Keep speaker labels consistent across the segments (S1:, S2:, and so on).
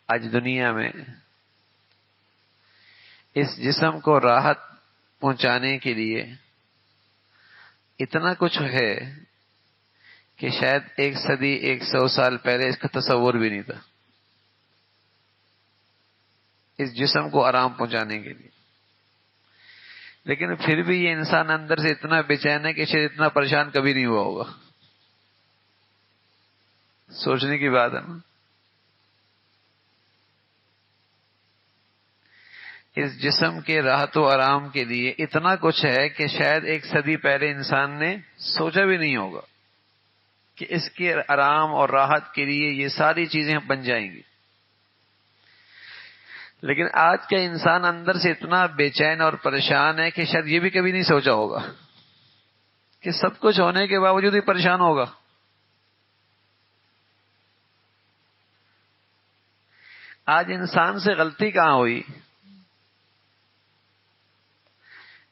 S1: آج دنیا میں اس جسم کو راحت پہنچانے کے لیے اتنا کچھ ہے کہ شاید 100 100 سال پہلے اس کا تصور بھی نہیں تھا، اس جسم کو آرام پہنچانے کے لیے. لیکن پھر بھی یہ انسان اندر سے اتنا بے چین ہے کہ شاید اتنا پریشان کبھی نہیں ہوا ہوگا. سوچنے کی بات ہے نا. اس جسم کے راحت و آرام کے لیے اتنا کچھ ہے کہ شاید 1 صدی پہلے انسان نے سوچا بھی نہیں ہوگا کہ اس کے آرام اور راحت کے لیے یہ ساری چیزیں بن جائیں گی. لیکن آج کا انسان اندر سے اتنا بے چین اور پریشان ہے کہ شاید یہ بھی کبھی نہیں سوچا ہوگا کہ سب کچھ ہونے کے باوجود ہی پریشان ہوگا. آج انسان سے غلطی کہاں ہوئی؟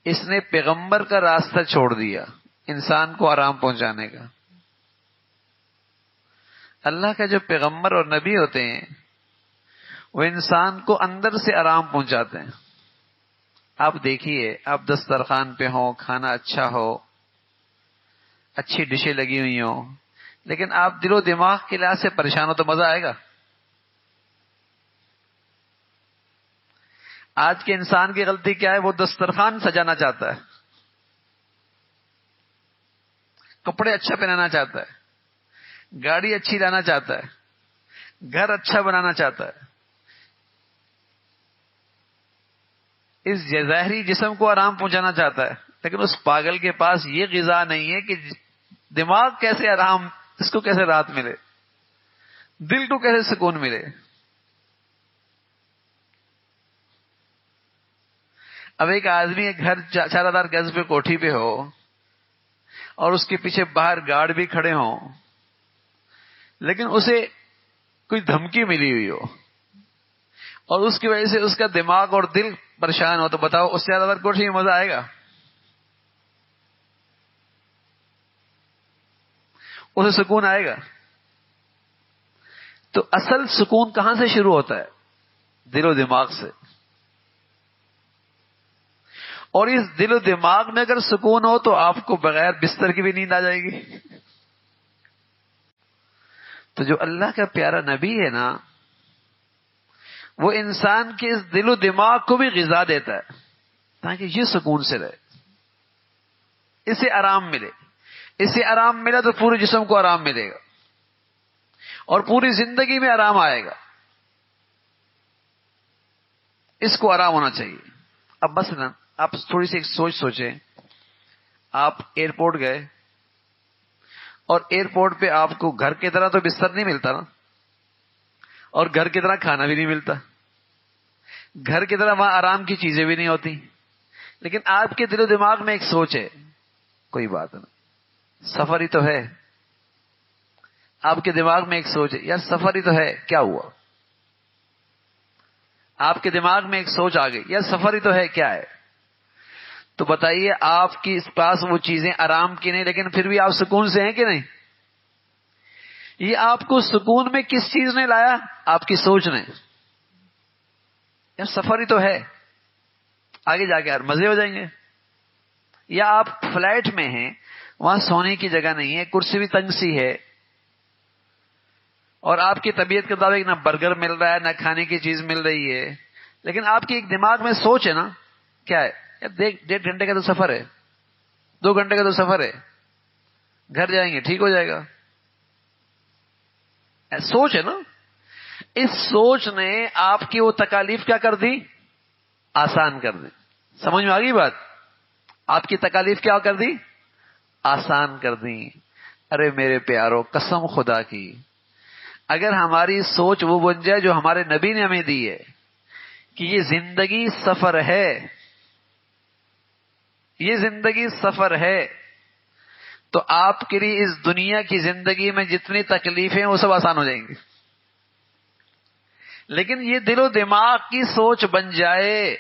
S1: اس نے پیغمبر کا راستہ چھوڑ دیا انسان کو آرام پہنچانے کا. اللہ کا جو پیغمبر اور نبی ہوتے ہیں وہ انسان کو اندر سے آرام پہنچاتے ہیں. آپ دیکھیے، آپ دسترخوان پہ ہوں، کھانا اچھا ہو، اچھی ڈشیں لگی ہوئی ہوں، لیکن آپ دل و دماغ کے لحاظ سے پریشان ہو تو مزہ آئے گا؟ آج کے انسان کی غلطی کیا ہے؟ وہ دسترخوان سجانا چاہتا ہے، کپڑے اچھا پہنانا چاہتا ہے، گاڑی اچھی لانا چاہتا ہے، گھر اچھا بنانا چاہتا ہے. اس ظاہری جسم کو آرام پہنچانا چاہتا ہے، لیکن اس پاگل کے پاس یہ غذا نہیں ہے کہ دماغ کیسے آرام، اس کو کیسے راحت ملے، دل کو کیسے سکون ملے. اب ایک آدمی ایک گھر 4000 گز پہ کوٹھی پہ ہو اور اس کے پیچھے باہر گارڈ بھی کھڑے ہوں، لیکن اسے کوئی دھمکی ملی ہوئی ہو اور اس کی وجہ سے اس کا دماغ اور دل پریشان ہو، تو بتاؤ اس 4000 کوٹھی میں مزہ آئے گا؟ اسے سکون آئے گا؟ تو اصل سکون کہاں سے شروع ہوتا ہے؟ دل و دماغ سے. اور اس دل و دماغ میں اگر سکون ہو تو آپ کو بغیر بستر کی بھی نیند آ جائے گی. تو جو اللہ کا پیارا نبی ہے نا، وہ انسان کے اس دل و دماغ کو بھی غذا دیتا ہے تاکہ یہ سکون سے رہے، اسے آرام ملے. اسے آرام ملا تو پورے جسم کو آرام ملے گا اور پوری زندگی میں آرام آئے گا. اس کو آرام ہونا چاہیے. اب مثلا آپ تھوڑی سی ایک سوچیں، آپ ایئرپورٹ گئے اور ایئرپورٹ پہ آپ کو گھر کی طرح تو بستر نہیں ملتا نا، اور گھر کی طرح کھانا بھی نہیں ملتا، گھر کی طرح وہاں آرام کی چیزیں بھی نہیں ہوتی. لیکن آپ کے دل و دماغ میں ایک سوچ ہے، کوئی بات نہیں، سفر ہی تو ہے. آپ کے دماغ میں ایک سوچ ہے، یار سفر ہی تو ہے، کیا ہوا؟ آپ کے دماغ میں ایک سوچ آ گئی، یار سفر ہی تو ہے، کیا ہے؟ تو بتائیے آپ کی اس پاس وہ چیزیں آرام کی نہیں، لیکن پھر بھی آپ سکون سے ہیں کہ نہیں؟ یہ آپ کو سکون میں کس چیز نے لایا؟ آپ کی سوچ نے. یار سفر ہی تو ہے، آگے جا کے یار مزے ہو جائیں گے. یا آپ فلائٹ میں ہیں، وہاں سونے کی جگہ نہیں ہے، کرسی بھی تنگ سی ہے، اور آپ کی طبیعت کے مطابق نہ برگر مل رہا ہے نہ کھانے کی چیز مل رہی ہے، لیکن آپ کی ایک دماغ میں سوچ ہے نا، کیا ہے؟ یار 1.5 گھنٹے کا تو سفر ہے، 2 گھنٹے کا تو سفر ہے، گھر جائیں گے ٹھیک ہو جائے گا. سوچ ہے نا. اس سوچ نے آپ کی وہ تکالیف کیا کر دی؟ آسان کر دی. سمجھ میں آ گئی بات؟ آپ کی تکالیف کیا کر دی؟ آسان کر دی. ارے میرے پیارو، قسم خدا کی، اگر ہماری سوچ وہ بن جائے جو ہمارے نبی نے ہمیں دی ہے کہ یہ زندگی سفر ہے، یہ زندگی سفر ہے، تو آپ کے لیے اس دنیا کی زندگی میں جتنی تکلیفیں ہیں وہ سب آسان ہو جائیں گی. لیکن یہ دل و دماغ کی سوچ بن جائے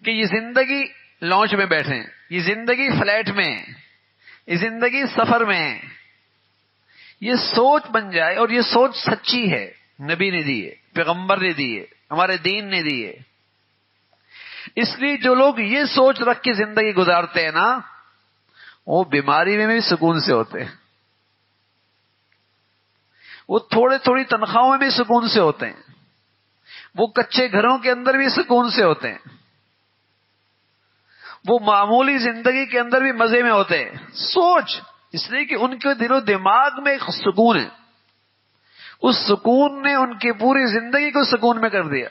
S1: کہ یہ زندگی لانچ میں بیٹھے ہیں، یہ زندگی فلائٹ میں ہے، یہ زندگی سفر میں ہے، یہ سوچ بن جائے، اور یہ سوچ سچی ہے، نبی نے دی ہے، پیغمبر نے دی ہے، ہمارے دین نے دی ہے. اس لیے جو لوگ یہ سوچ رکھ کے زندگی گزارتے ہیں نا، وہ بیماری میں بھی سکون سے ہوتے ہیں، وہ تھوڑی تنخواہوں میں بھی سکون سے ہوتے ہیں، وہ کچے گھروں کے اندر بھی سکون سے ہوتے ہیں، وہ معمولی زندگی کے اندر بھی مزے میں ہوتے ہیں. سوچ، اس لیے کہ ان کے دل و دماغ میں ایک سکون ہے، اس سکون نے ان کی پوری زندگی کو سکون میں کر دیا.